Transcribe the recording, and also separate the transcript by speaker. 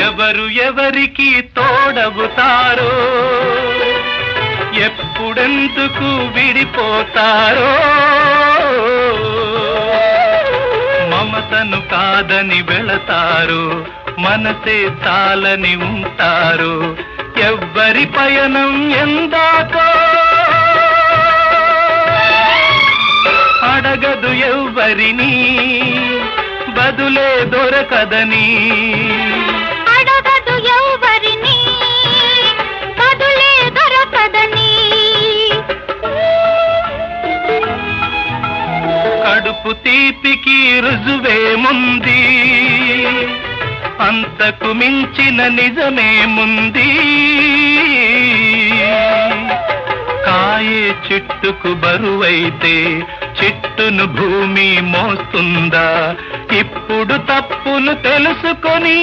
Speaker 1: ఎవరు ఎవరికి తోడవుతారో, ఎప్పుడెందుకు విడిపోతారో, మమతను కాదని వెళతారు, మనసే చాలని ఉంటారు. ఎవ్వరి పయనం ఎందాకో అడగదు ఎవ్వరిని, బదులే దొరకదని.
Speaker 2: అడగదు ఎవ్వరిని, బదులే దొరకదని.
Speaker 1: కడుపు తీపికి రుజువేముంది, అంతకు మించిన నిజమేముంది. కాయే చెట్టుకు బరువైతే చెట్టును భూమి మోస్తుందా? ఇప్పుడు తప్పును తెలుసుకొని